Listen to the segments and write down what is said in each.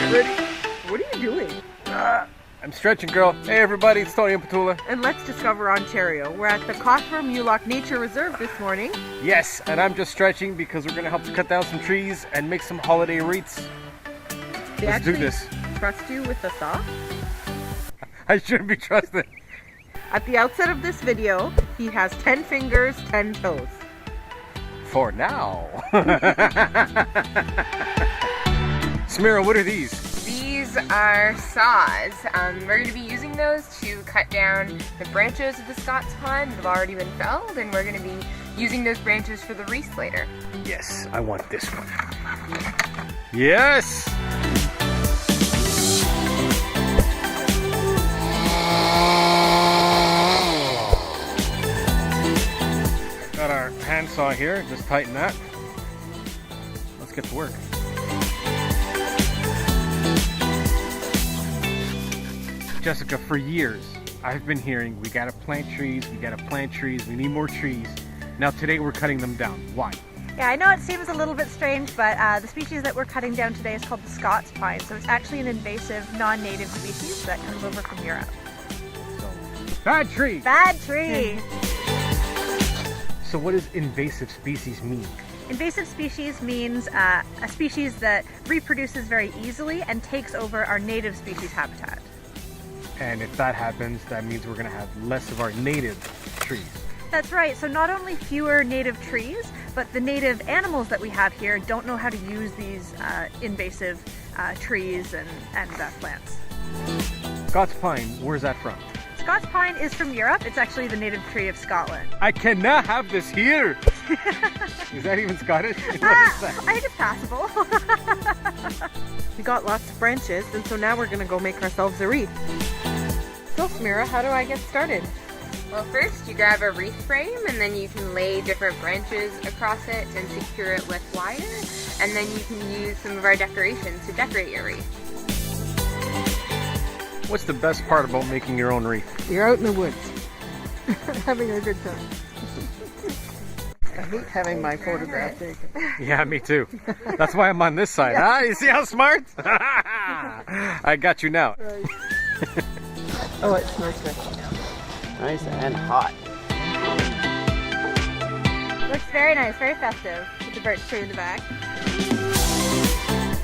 Get ready. What are you doing? I'm stretching, girl. Hey everybody, it's Tony and Petula. And let's discover Ontario. We're at the Mullock Nature Reserve this morning. Yes, and I'm just stretching because we're gonna help to cut down some trees and make some holiday wreaths. Let's do this. Trust you with the saw? I shouldn't be trusted. At the outset of this video, he has 10 fingers, 10 toes. For now. Samira, what are these? These are saws. We're going to be using those to cut down the branches of the Scots Pine that have already been felled, and we're going to be using those branches for the wreaths later. Yes, I want this one. Yes! Got our handsaw here, just tighten that. Let's get to work. Jessica, for years, I've been hearing we gotta plant trees, we need more trees. Now today we're cutting them down. Why? Yeah, I know it seems a little bit strange, but the species that we're cutting down today is called the Scots Pine. So it's actually an invasive, non-native species that comes over from Europe. So, bad tree! Bad tree! So what does invasive species mean? Invasive species means a species that reproduces very easily and takes over our native species habitat. And if that happens, that means we're going to have less of our native trees. That's right. So not only fewer native trees, but the native animals that we have here don't know how to use these invasive trees and plants. Scots Pine, where's that from? Scots Pine is from Europe. It's actually the native tree of Scotland. I cannot have this here! Is that even Scottish? What is that? I think it's passable. We got lots of branches, and so now we're going to go make ourselves a wreath. So Samira, how do I get started? Well, first you grab a wreath frame, and then you can lay different branches across it and secure it with wire, and then you can use some of our decorations to decorate your wreath. What's the best part about making your own wreath? You're out in the woods, having a good time. I hate having my photograph taken. Yeah, me too. That's why I'm on this side. Yeah. Ah, you see how smart? I got you now. Right. Oh, it smells good. Nice and hot. Looks very nice, very festive with the birch tree in the back.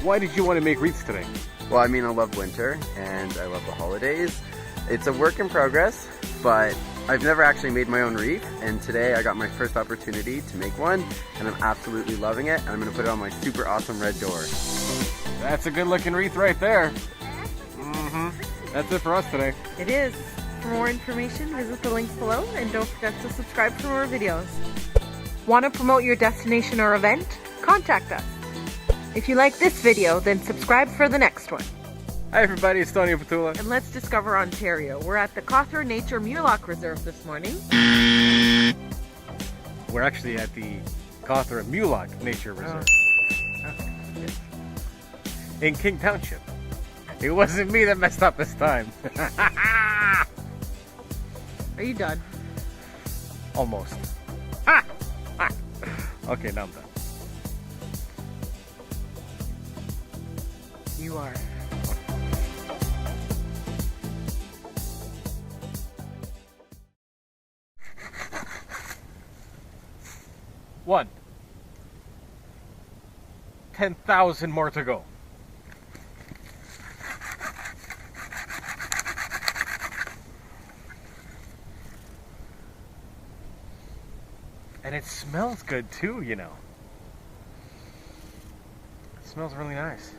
Why did you want to make wreaths today? Well, I mean, I love winter and I love the holidays. It's a work in progress, but I've never actually made my own wreath, and today I got my first opportunity to make one, and I'm absolutely loving it. I'm going to put it on my super awesome red door. That's a good looking wreath right there. That's it for us today. It is. For more information, visit the links below, and don't forget to subscribe for more videos. Want to promote your destination or event? Contact us. If you like this video, then subscribe for the next one. Hi everybody, it's Tony and Petula. And let's discover Ontario. We're at the Nature Mullock Reserve this morning. We're actually at the Mullock Nature Reserve. In King Township. It wasn't me that messed up this time. Are you done? Almost. Okay, now I'm done. You are. One. 10,000 more to go. And it smells good too, you know. It smells really nice.